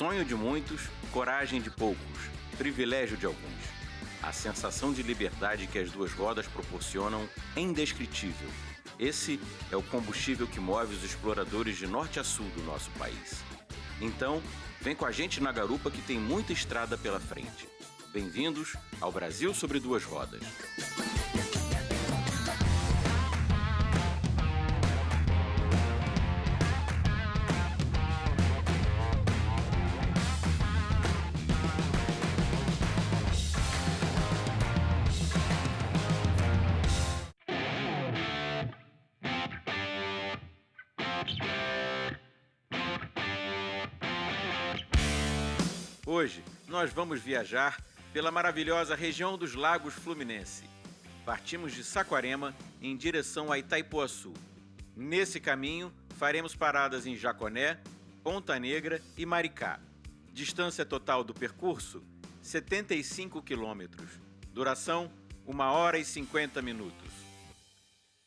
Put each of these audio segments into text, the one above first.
Sonho de muitos, coragem de poucos, privilégio de alguns. A sensação de liberdade que as duas rodas proporcionam é indescritível. Esse é o combustível que move os exploradores de norte a sul do nosso país. Então, vem com a gente na garupa que tem muita estrada pela frente. Bem-vindos ao Brasil sobre duas rodas. Hoje, nós vamos viajar pela maravilhosa região dos Lagos Fluminense. Partimos de Saquarema em direção a Itaipuaçu. Nesse caminho, faremos paradas em Jaconé, Ponta Negra e Maricá. Distância total do percurso, 75 quilômetros. Duração, 1h50.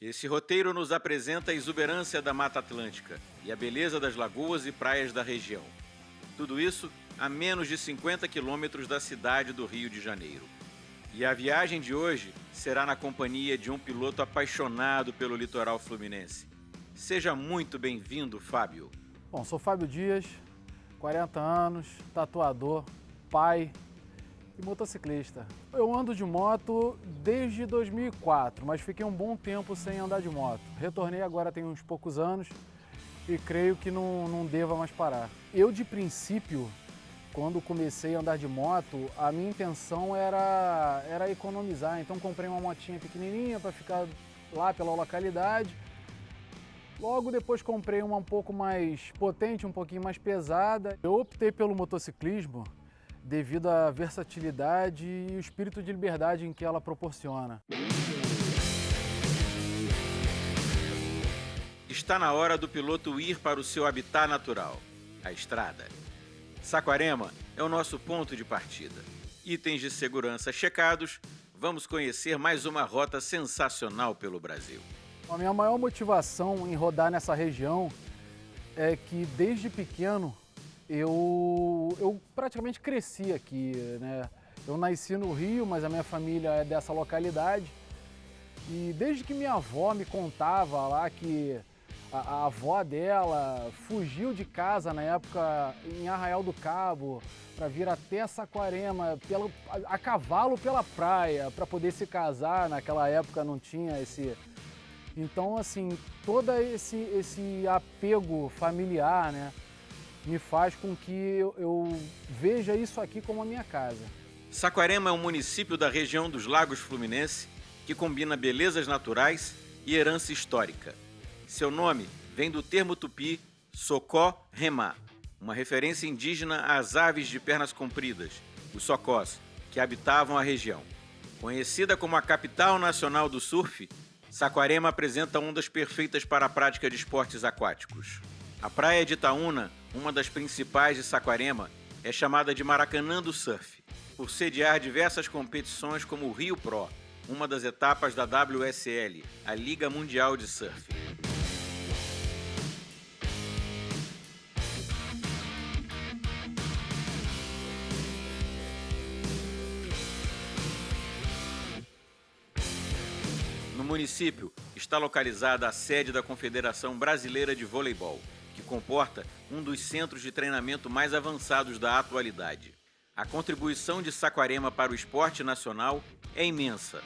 Esse roteiro nos apresenta a exuberância da Mata Atlântica e a beleza das lagoas e praias da região. Tudo isso a menos de 50 quilômetros da cidade do Rio de Janeiro. E a viagem de hoje será na companhia de um piloto apaixonado pelo litoral fluminense. Seja muito bem-vindo, Fábio. Bom, sou Fábio Dias, 40 anos, tatuador, pai e motociclista. Eu ando de moto desde 2004, mas fiquei um bom tempo sem andar de moto. Retornei agora tem uns poucos anos e creio que não deva mais parar. Eu, de princípio, quando comecei a andar de moto, a minha intenção era economizar. Então comprei uma motinha pequenininha para ficar lá pela localidade. Logo depois comprei uma um pouco mais potente, um pouquinho mais pesada. Eu optei pelo motociclismo devido à versatilidade e o espírito de liberdade em que ela proporciona. Está na hora do piloto ir para o seu habitat natural, a estrada. Saquarema é o nosso ponto de partida. Itens de segurança checados, vamos conhecer mais uma rota sensacional pelo Brasil. A minha maior motivação em rodar nessa região é que desde pequeno eu praticamente cresci aqui, né? Eu nasci no Rio, mas a minha família é dessa localidade. E desde que minha avó me contava lá que a avó dela fugiu de casa na época em Arraial do Cabo para vir até Saquarema a cavalo pela praia para poder se casar. Naquela época não tinha esse... Então, assim, todo esse apego familiar, né, me faz com que eu veja isso aqui como a minha casa. Saquarema é um município da região dos Lagos Fluminense que combina belezas naturais e herança histórica. Seu nome vem do termo tupi socó-remá, uma referência indígena às aves de pernas compridas, os socós, que habitavam a região. Conhecida como a capital nacional do surf, Saquarema apresenta ondas perfeitas para a prática de esportes aquáticos. A praia de Itaúna, uma das principais de Saquarema, é chamada de Maracanã do Surf, por sediar diversas competições como o Rio Pro, uma das etapas da WSL, a Liga Mundial de Surf. No município está localizada a sede da Confederação Brasileira de Voleibol, que comporta um dos centros de treinamento mais avançados da atualidade. A contribuição de Saquarema para o esporte nacional é imensa.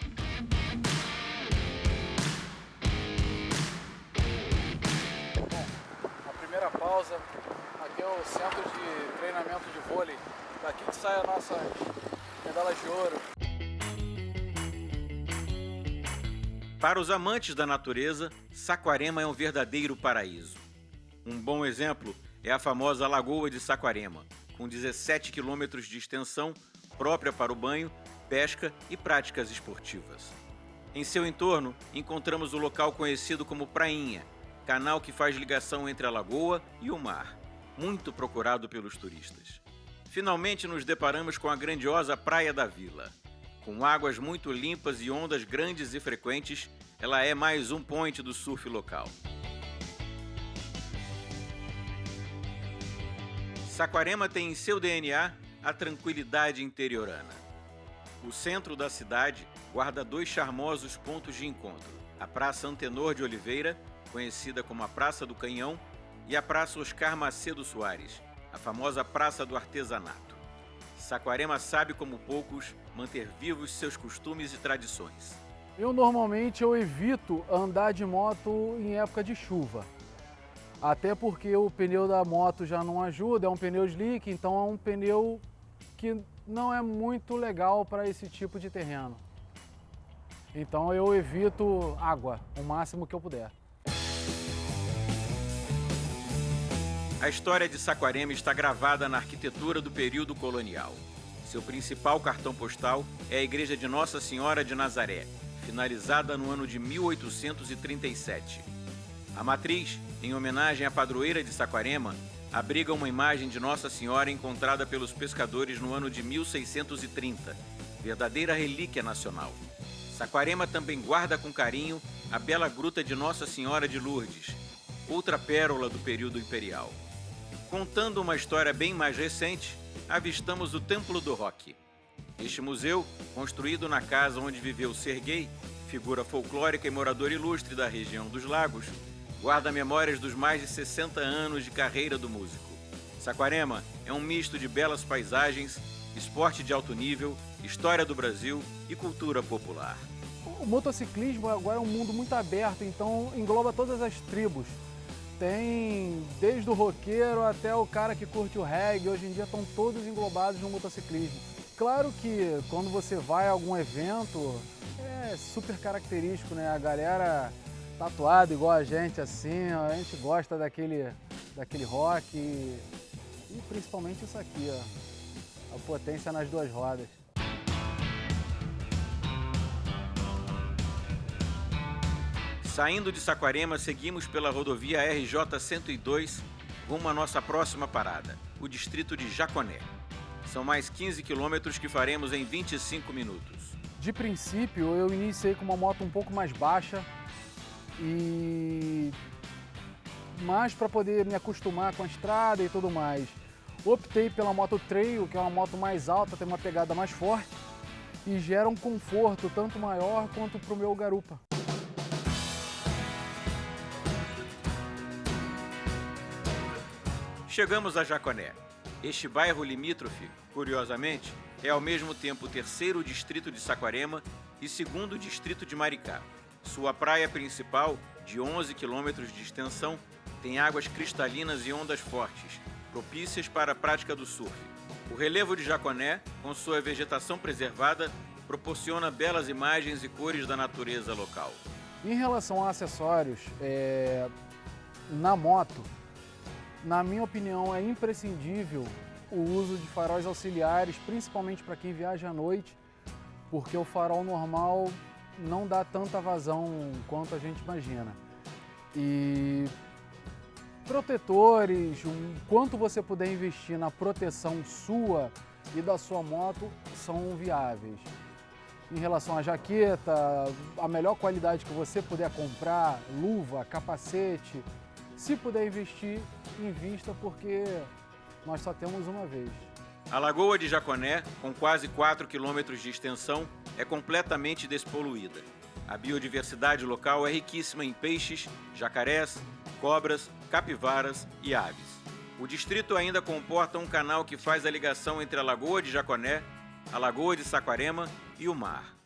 Bom, a primeira pausa, aqui é o centro de treinamento de vôlei. Daqui que sai as nossas medalhas de ouro. Para os amantes da natureza, Saquarema é um verdadeiro paraíso. Um bom exemplo é a famosa Lagoa de Saquarema, com 17 quilômetros de extensão, própria para o banho, pesca e práticas esportivas. Em seu entorno, encontramos o local conhecido como Prainha, canal que faz ligação entre a lagoa e o mar, muito procurado pelos turistas. Finalmente nos deparamos com a grandiosa Praia da Vila. Com águas muito limpas e ondas grandes e frequentes, ela é mais um point do surf local. Saquarema tem em seu DNA a tranquilidade interiorana. O centro da cidade guarda dois charmosos pontos de encontro: a Praça Antenor de Oliveira, conhecida como a Praça do Canhão, e a Praça Oscar Macedo Soares, a famosa Praça do Artesanato. Saquarema sabe, como poucos, manter vivos seus costumes e tradições. Normalmente eu evito andar de moto em época de chuva. Até porque o pneu da moto já não ajuda, é um pneu slick, então é um pneu que não é muito legal para esse tipo de terreno. Então eu evito água o máximo que eu puder. A história de Saquarema está gravada na arquitetura do período colonial. Seu principal cartão postal é a Igreja de Nossa Senhora de Nazaré, finalizada no ano de 1837. A matriz, em homenagem à padroeira de Saquarema, abriga uma imagem de Nossa Senhora encontrada pelos pescadores no ano de 1630, verdadeira relíquia nacional. Saquarema também guarda com carinho a bela gruta de Nossa Senhora de Lourdes, outra pérola do período imperial. Contando uma história bem mais recente, avistamos o Templo do Rock. Este museu, construído na casa onde viveu Serguei, figura folclórica e morador ilustre da região dos Lagos, guarda memórias dos mais de 60 anos de carreira do músico. Saquarema é um misto de belas paisagens, esporte de alto nível, história do Brasil e cultura popular. O motociclismo agora é um mundo muito aberto, então engloba todas as tribos. Tem desde o roqueiro até o cara que curte o reggae, hoje em dia estão todos englobados no motociclismo. Claro que quando você vai a algum evento, é super característico, né? A galera tatuada igual a gente, assim, a gente gosta daquele rock e principalmente isso aqui, ó, a potência nas duas rodas. Saindo de Saquarema, seguimos pela rodovia RJ-102 rumo à nossa próxima parada, o distrito de Jaconé. São mais 15 quilômetros que faremos em 25 minutos. De princípio, eu iniciei com uma moto um pouco mais baixa, mas para poder me acostumar com a estrada e tudo mais. Optei pela moto Trail, que é uma moto mais alta, tem uma pegada mais forte e gera um conforto tanto maior quanto para o meu garupa. Chegamos a Jaconé. Este bairro limítrofe, curiosamente, é ao mesmo tempo o terceiro distrito de Saquarema e segundo distrito de Maricá. Sua praia principal, de 11 quilômetros de extensão, tem águas cristalinas e ondas fortes, propícias para a prática do surf. O relevo de Jaconé, com sua vegetação preservada, proporciona belas imagens e cores da natureza local. Em relação a acessórios, na moto, na minha opinião, é imprescindível o uso de faróis auxiliares, principalmente para quem viaja à noite, porque o farol normal não dá tanta vazão quanto a gente imagina. E protetores, o quanto você puder investir na proteção sua e da sua moto são viáveis. Em relação à jaqueta, a melhor qualidade que você puder comprar, luva, capacete, se puder investir, invista, porque nós só temos uma vez. A Lagoa de Jaconé, com quase 4 quilômetros de extensão, é completamente despoluída. A biodiversidade local é riquíssima em peixes, jacarés, cobras, capivaras e aves. O distrito ainda comporta um canal que faz a ligação entre a Lagoa de Jaconé, a Lagoa de Saquarema e o mar.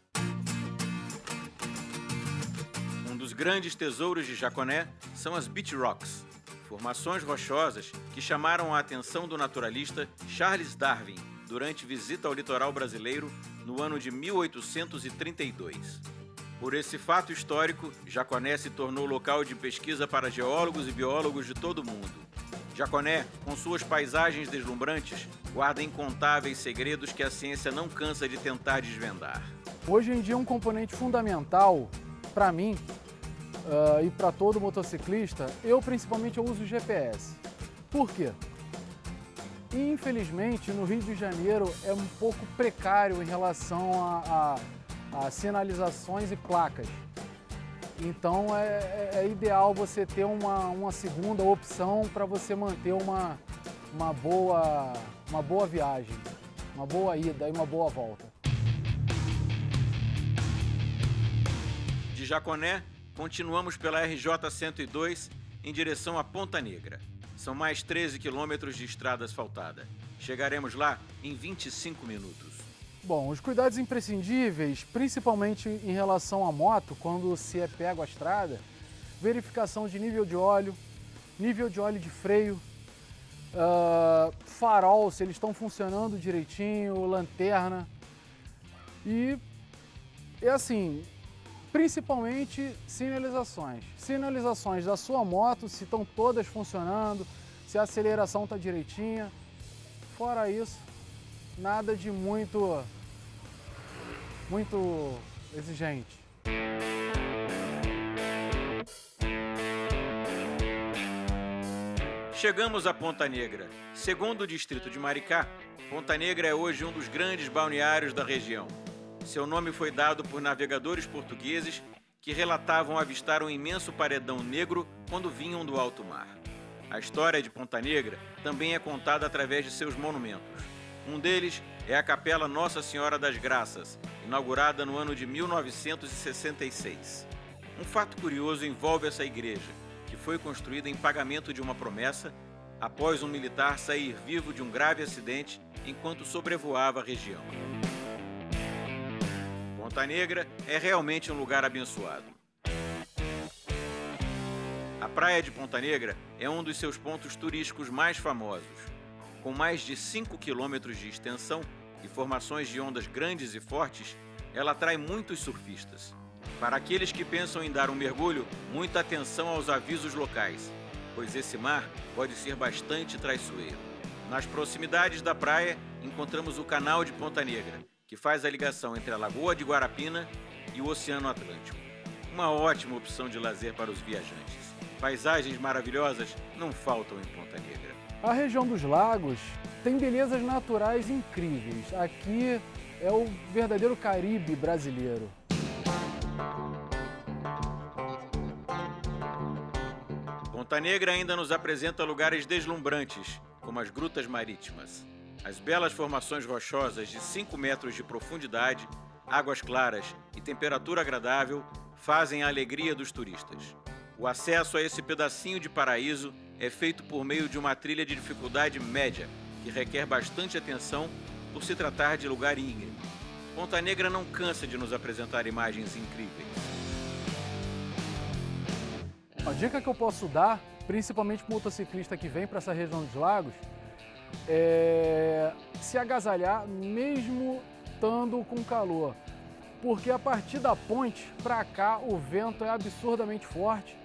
Um dos grandes tesouros de Jaconé são as Beach Rocks, formações rochosas que chamaram a atenção do naturalista Charles Darwin durante visita ao litoral brasileiro no ano de 1832. Por esse fato histórico, Jaconé se tornou local de pesquisa para geólogos e biólogos de todo o mundo. Jaconé, com suas paisagens deslumbrantes, guarda incontáveis segredos que a ciência não cansa de tentar desvendar. Hoje em dia, um componente fundamental para mim e para todo motociclista, principalmente eu uso o GPS. Por quê? Infelizmente, no Rio de Janeiro é um pouco precário em relação a sinalizações e placas. Então é ideal você ter uma segunda opção para você manter uma uma boa viagem, uma boa ida e uma boa volta. De Jaconé, continuamos pela RJ-102 em direção a Ponta Negra. São mais 13 quilômetros de estrada asfaltada. Chegaremos lá em 25 minutos. Bom, os cuidados imprescindíveis, principalmente em relação à moto, quando se é pego a estrada, verificação de nível de óleo de freio, farol, se eles estão funcionando direitinho, lanterna. E assim, principalmente sinalizações. Sinalizações da sua moto, se estão todas funcionando, se a aceleração está direitinha. Fora isso, nada de muito exigente. Chegamos a Ponta Negra. Segundo o distrito de Maricá, Ponta Negra é hoje um dos grandes balneários da região. Seu nome foi dado por navegadores portugueses que relatavam avistar um imenso paredão negro quando vinham do alto mar. A história de Ponta Negra também é contada através de seus monumentos. Um deles é a Capela Nossa Senhora das Graças, inaugurada no ano de 1966. Um fato curioso envolve essa igreja, que foi construída em pagamento de uma promessa após um militar sair vivo de um grave acidente enquanto sobrevoava a região. Ponta Negra é realmente um lugar abençoado. A praia de Ponta Negra é um dos seus pontos turísticos mais famosos. Com mais de 5 quilômetros de extensão e formações de ondas grandes e fortes, ela atrai muitos surfistas. Para aqueles que pensam em dar um mergulho, muita atenção aos avisos locais, pois esse mar pode ser bastante traiçoeiro. Nas proximidades da praia, encontramos o Canal de Ponta Negra, que faz a ligação entre a Lagoa de Guarapina e o Oceano Atlântico. Uma ótima opção de lazer para os viajantes. Paisagens maravilhosas não faltam em Ponta Negra. A região dos lagos tem belezas naturais incríveis. Aqui é o verdadeiro Caribe brasileiro. Ponta Negra ainda nos apresenta lugares deslumbrantes, como as Grutas Marítimas. As belas formações rochosas de 5 metros de profundidade, águas claras e temperatura agradável fazem a alegria dos turistas. O acesso a esse pedacinho de paraíso é feito por meio de uma trilha de dificuldade média, que requer bastante atenção por se tratar de lugar íngreme. Ponta Negra não cansa de nos apresentar imagens incríveis. A dica que eu posso dar, principalmente para o motociclista que vem para essa região dos lagos, é se agasalhar mesmo estando com calor. Porque a partir da ponte para cá o vento é absurdamente forte,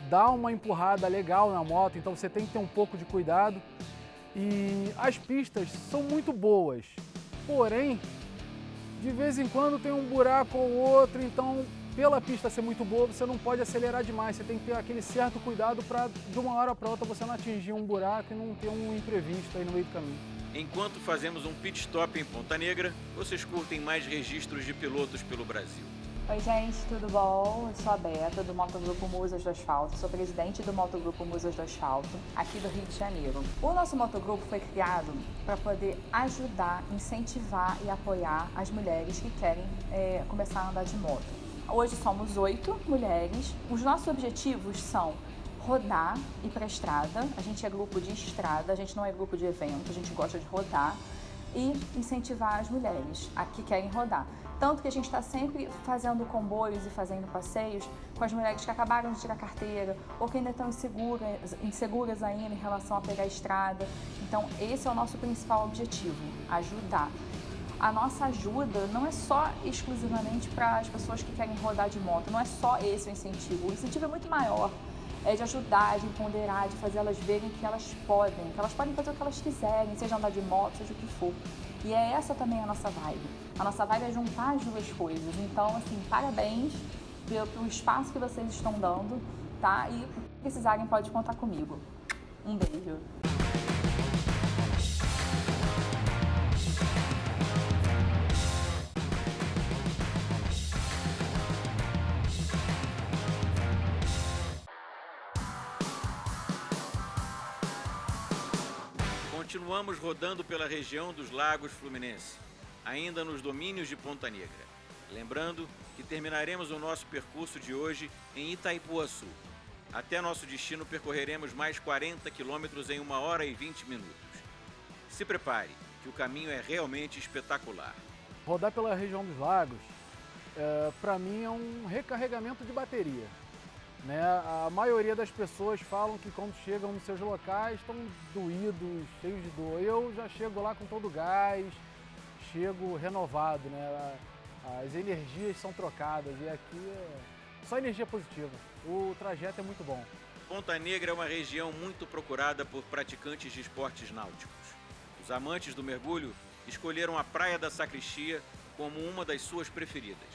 dá uma empurrada legal na moto, então você tem que ter um pouco de cuidado. E as pistas são muito boas, porém, de vez em quando tem um buraco ou outro, então pela pista ser muito boa, você não pode acelerar demais, você tem que ter aquele certo cuidado para de uma hora para outra você não atingir um buraco e não ter um imprevisto aí no meio do caminho. Enquanto fazemos um pit stop em Ponta Negra, vocês curtem mais registros de pilotos pelo Brasil. Oi gente, tudo bom? Eu sou a Beta, do Motogrupo Musas do Asfalto, sou presidente do Motogrupo Musas do Asfalto, aqui do Rio de Janeiro. O nosso motogrupo foi criado para poder ajudar, incentivar e apoiar as mulheres que querem começar a andar de moto. Hoje somos 8 mulheres, os nossos objetivos são rodar e ir para a estrada, a gente é grupo de estrada, a gente não é grupo de evento, a gente gosta de rodar e incentivar as mulheres que querem rodar. Tanto que a gente está sempre fazendo comboios e fazendo passeios com as mulheres que acabaram de tirar carteira ou que ainda estão inseguras ainda em relação a pegar a estrada. Então, esse é o nosso principal objetivo, ajudar. A nossa ajuda não é só exclusivamente para as pessoas que querem rodar de moto, não é só esse o incentivo. O incentivo é muito maior, é de ajudar, de empoderar, de fazer elas verem que elas podem fazer o que elas quiserem, seja andar de moto, seja o que for. E é essa também a nossa vibe. A nossa vibe é juntar as duas coisas. Então, assim, parabéns pelo espaço que vocês estão dando, tá? E se precisarem, pode contar comigo. Um beijo. Continuamos rodando pela região dos Lagos Fluminense, ainda nos domínios de Ponta Negra. Lembrando que terminaremos o nosso percurso de hoje em Itaipuaçu. Até nosso destino percorreremos mais 40 quilômetros em 1 hora e 20 minutos. Se prepare, que o caminho é realmente espetacular. Rodar pela região dos lagos, para mim, é um recarregamento de bateria. Né? A maioria das pessoas falam que quando chegam nos seus locais estão doídos, cheios de dor. Eu já chego lá com todo o gás, chego renovado, né? As energias são trocadas e aqui é só energia positiva. O trajeto é muito bom. Ponta Negra é uma região muito procurada por praticantes de esportes náuticos. Os amantes do mergulho escolheram a Praia da Sacristia como uma das suas preferidas.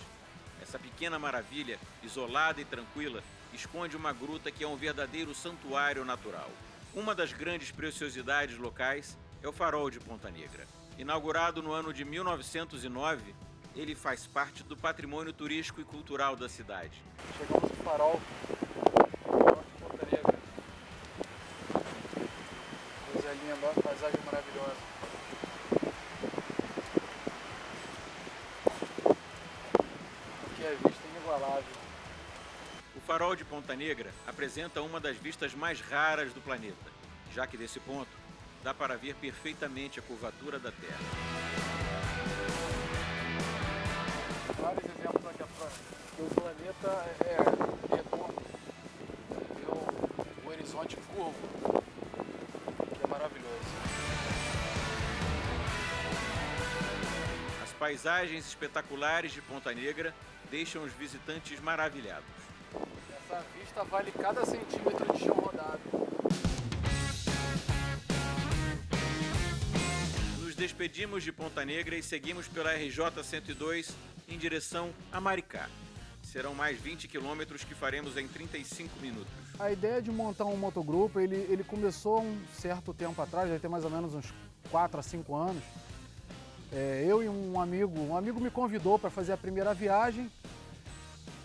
Essa pequena maravilha, isolada e tranquila, esconde uma gruta que é um verdadeiro santuário natural. Uma das grandes preciosidades locais é o Farol de Ponta Negra. Inaugurado no ano de 1909, ele faz parte do patrimônio turístico e cultural da cidade. Chegamos no Farol de Ponta Negra. Coisa linda, ó, paisagem maravilhosa. Aqui a vista é inigualável. O Farol de Ponta Negra apresenta uma das vistas mais raras do planeta, já que desse ponto dá para ver perfeitamente a curvatura da Terra. Vários exemplos aqui atrás. O planeta é redondo, o horizonte curvo, que é maravilhoso. As paisagens espetaculares de Ponta Negra deixam os visitantes maravilhados. Essa vista vale cada centímetro de chão rodado. Nos despedimos de Ponta Negra e seguimos pela RJ-102 em direção a Maricá. Serão mais 20 quilômetros que faremos em 35 minutos. A ideia de montar um motogrupo, ele começou há um certo tempo atrás, deve ter mais ou menos uns 4 a 5 anos. Eu e um amigo me convidou para fazer a primeira viagem.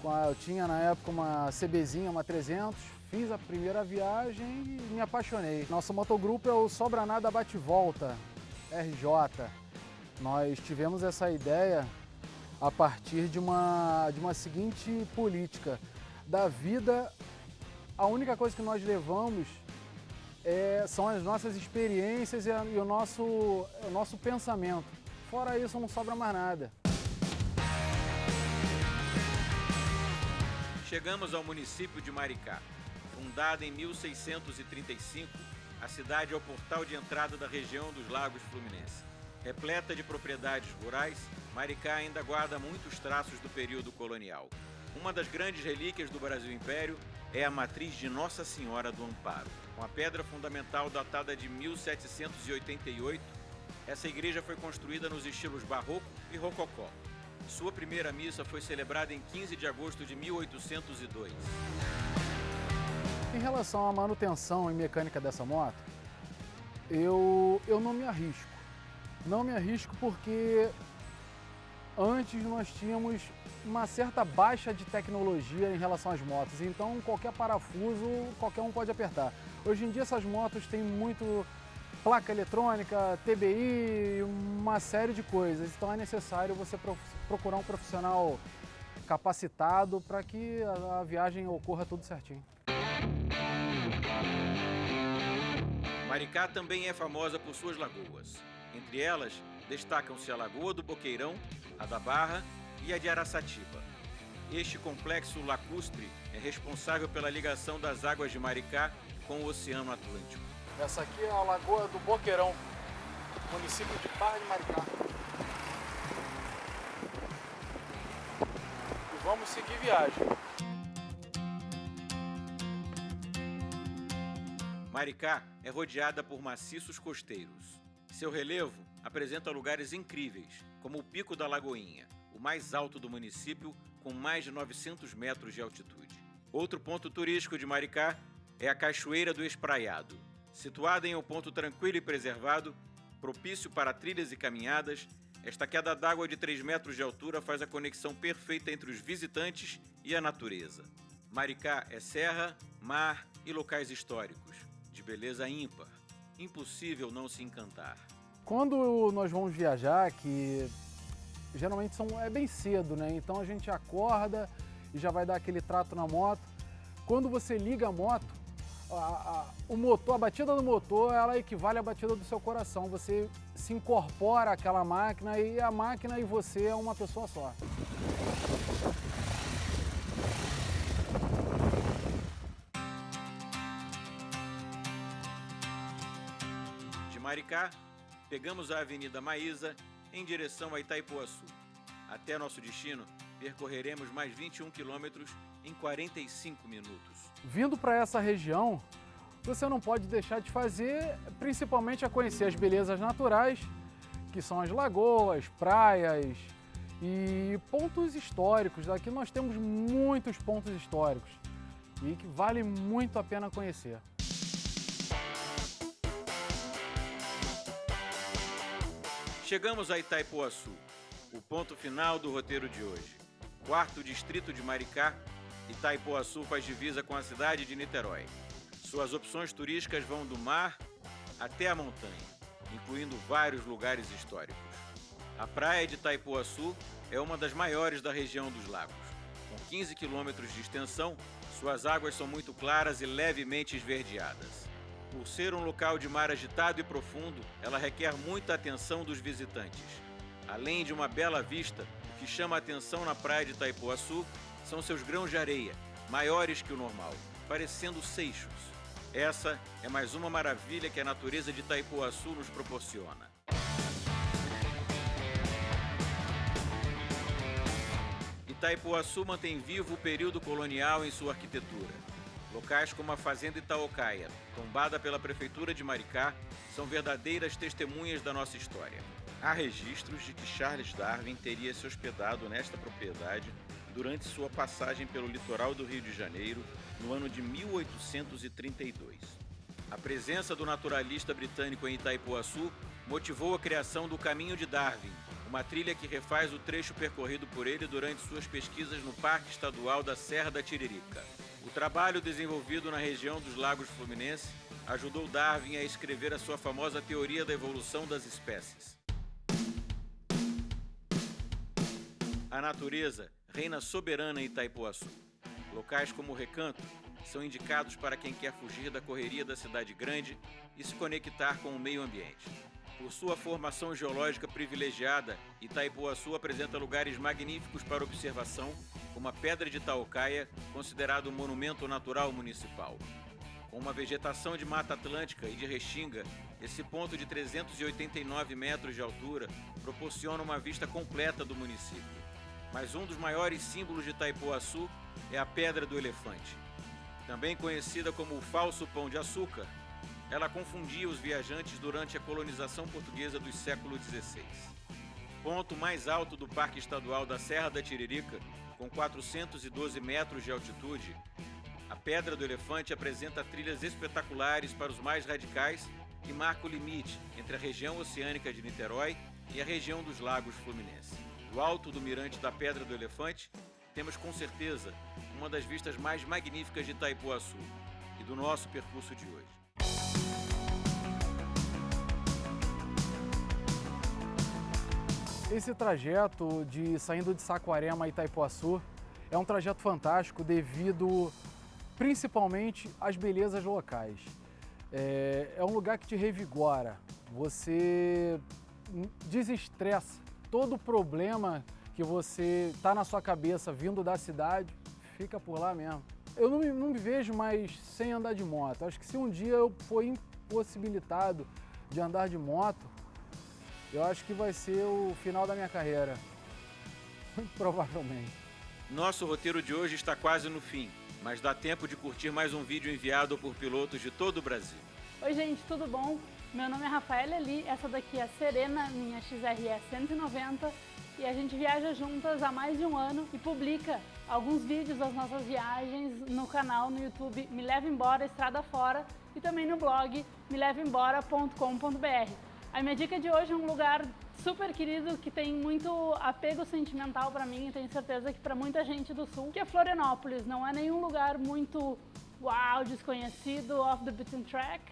Eu tinha na época uma CBzinha, uma 300, fiz a primeira viagem e me apaixonei. Nosso motogrupo é o Sobra Nada Bate Volta, RJ. Nós tivemos essa ideia a partir de uma seguinte política. Da vida, a única coisa que nós levamos são as nossas experiências e o nosso pensamento. Fora isso, não sobra mais nada. Chegamos ao município de Maricá. Fundada em 1635, a cidade é o portal de entrada da região dos Lagos Fluminense. Repleta de propriedades rurais, Maricá ainda guarda muitos traços do período colonial. Uma das grandes relíquias do Brasil Império é a matriz de Nossa Senhora do Amparo. Com a pedra fundamental datada de 1788, essa igreja foi construída nos estilos barroco e rococó. Sua primeira missa foi celebrada em 15 de agosto de 1802. Em relação à manutenção e mecânica dessa moto, eu não me arrisco. Não me arrisco porque antes nós tínhamos uma certa baixa de tecnologia em relação às motos, então qualquer parafuso qualquer um pode apertar. Hoje em dia essas motos têm muito placa eletrônica, TBI, uma série de coisas, então é necessário você procurar um profissional capacitado para que a viagem ocorra tudo certinho. Maricá também é famosa por suas lagoas. Entre elas, destacam-se a Lagoa do Boqueirão, a da Barra e a de Araçatiba. Este complexo lacustre é responsável pela ligação das águas de Maricá com o Oceano Atlântico. Essa aqui é a Lagoa do Boqueirão, município de Barra de Maricá. E vamos seguir viagem. Maricá é rodeada por maciços costeiros. Seu relevo apresenta lugares incríveis, como o Pico da Lagoinha, o mais alto do município, com mais de 900 metros de altitude. Outro ponto turístico de Maricá é a Cachoeira do Espraiado. Situada em um ponto tranquilo e preservado, propício para trilhas e caminhadas, esta queda d'água de 3 metros de altura faz a conexão perfeita entre os visitantes e a natureza. Maricá é serra, mar e locais históricos, de beleza ímpar. impossível não se encantar. Quando nós vamos viajar, que geralmente é bem cedo, né? Então a gente acorda e já vai dar aquele trato na moto. Quando você liga a moto, o motor, a batida do motor, ela equivale à batida do seu coração. Você se incorpora àquela máquina e a máquina e você é uma pessoa só. De Maricá, pegamos a Avenida Maísa em direção a Itaipuaçu. Até nosso destino, percorreremos mais 21 quilômetros em 45 minutos. Vindo para essa região, você não pode deixar de fazer, principalmente a conhecer as belezas naturais, que são as lagoas, praias e pontos históricos. Aqui nós temos muitos pontos históricos e que vale muito a pena conhecer. Chegamos a Itaipuaçu, o ponto final do roteiro de hoje. Quarto distrito de Maricá, Itaipuaçu faz divisa com a cidade de Niterói. Suas opções turísticas vão do mar até a montanha, incluindo vários lugares históricos. A praia de Itaipuaçu é uma das maiores da região dos lagos. Com 15 quilômetros de extensão, suas águas são muito claras e levemente esverdeadas. Por ser um local de mar agitado e profundo, ela requer muita atenção dos visitantes. Além de uma bela vista, o que chama a atenção na praia de Itaipuaçu são seus grãos de areia, maiores que o normal, parecendo seixos. Essa é mais uma maravilha que a natureza de Itaipuaçu nos proporciona. Itaipuaçu mantém vivo o período colonial em sua arquitetura. Locais como a Fazenda Itaocaia, tombada pela Prefeitura de Maricá, são verdadeiras testemunhas da nossa história. Há registros de que Charles Darwin teria se hospedado nesta propriedade durante sua passagem pelo litoral do Rio de Janeiro no ano de 1832. A presença do naturalista britânico em Itaipuaçu motivou a criação do Caminho de Darwin, uma trilha que refaz o trecho percorrido por ele durante suas pesquisas no Parque Estadual da Serra da Tiririca. O trabalho desenvolvido na região dos Lagos Fluminenses ajudou Darwin a escrever a sua famosa teoria da evolução das espécies. A natureza reina soberana em Itaipuaçu. Locais como o Recanto são indicados para quem quer fugir da correria da cidade grande e se conectar com o meio ambiente. Por sua formação geológica privilegiada, Itaipuaçu apresenta lugares magníficos para observação, como a Pedra de Itaocaia, considerado um monumento natural municipal. Com uma vegetação de Mata Atlântica e de Restinga, esse ponto de 389 metros de altura proporciona uma vista completa do município. Mas um dos maiores símbolos de Itaipuaçu é a Pedra do Elefante. Também conhecida como o falso Pão de Açúcar, ela confundia os viajantes durante a colonização portuguesa dos séculos XVI. Ponto mais alto do Parque Estadual da Serra da Tiririca, com 412 metros de altitude, a Pedra do Elefante apresenta trilhas espetaculares para os mais radicais e marca o limite entre a região oceânica de Niterói e a região dos Lagos Fluminenses. Do alto do mirante da Pedra do Elefante, temos com certeza uma das vistas mais magníficas de Itaipuaçu e do nosso percurso de hoje. Esse trajeto saindo de Saquarema a Itaipuaçu é um trajeto fantástico devido principalmente às belezas locais. É um lugar que te revigora, você desestressa todo o problema que você está na sua cabeça vindo da cidade, fica por lá mesmo. Eu não me vejo mais sem andar de moto. Acho que se um dia eu for impossibilitado de andar de moto, eu acho que vai ser o final da minha carreira, muito provavelmente. Nosso roteiro de hoje está quase no fim, mas dá tempo de curtir mais um vídeo enviado por pilotos de todo o Brasil. Oi gente, tudo bom? Meu nome é Rafaela Eli, essa daqui é a Serena, minha XRE 190, e a gente viaja juntas há mais de um ano e publica alguns vídeos das nossas viagens no canal no YouTube Me Leva Embora Estrada Fora e também no blog melevembora.com.br. A minha dica de hoje é um lugar super querido que tem muito apego sentimental para mim e tenho certeza que para muita gente do Sul, que é Florianópolis. Não é nenhum lugar muito uau, desconhecido, off the beaten track,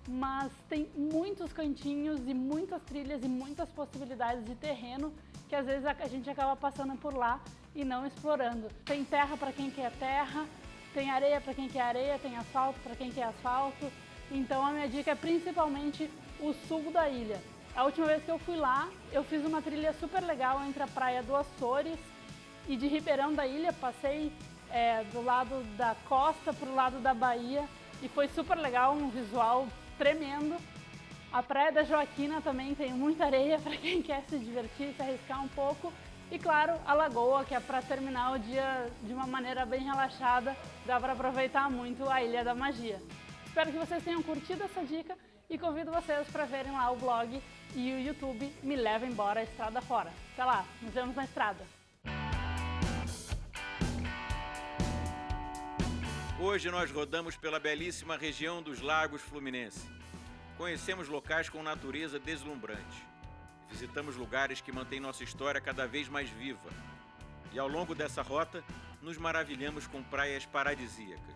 mas tem muitos cantinhos e muitas trilhas e muitas possibilidades de terreno que às vezes a gente acaba passando por lá e não explorando. Tem terra para quem quer terra, tem areia para quem quer areia, tem asfalto para quem quer asfalto. Então a minha dica é principalmente o sul da ilha. A última vez que eu fui lá, eu fiz uma trilha super legal entre a praia do Açores e de Ribeirão da Ilha. Passei do lado da costa para o lado da Bahia e foi super legal, um visual tremendo. A Praia da Joaquina também tem muita areia para quem quer se divertir, se arriscar um pouco. E claro, a Lagoa, que é para terminar o dia de uma maneira bem relaxada, dá para aproveitar muito a Ilha da Magia. Espero que vocês tenham curtido essa dica e convido vocês para verem lá o blog e o YouTube Me Leva Embora Estrada Fora. Até lá, nos vemos na estrada! Hoje nós rodamos pela belíssima região dos Lagos Fluminense. Conhecemos locais com natureza deslumbrante. Visitamos lugares que mantêm nossa história cada vez mais viva. E ao longo dessa rota, nos maravilhamos com praias paradisíacas.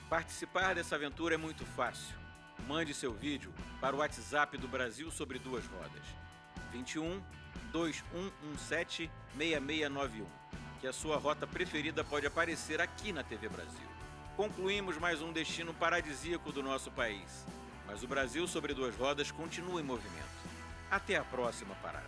Participar dessa aventura é muito fácil. Mande seu vídeo para o WhatsApp do Brasil sobre Duas Rodas. 21 2117 6691, que a sua rota preferida pode aparecer aqui na TV Brasil. Concluímos mais um destino paradisíaco do nosso país. Mas o Brasil sobre Duas Rodas continua em movimento. Até a próxima parada.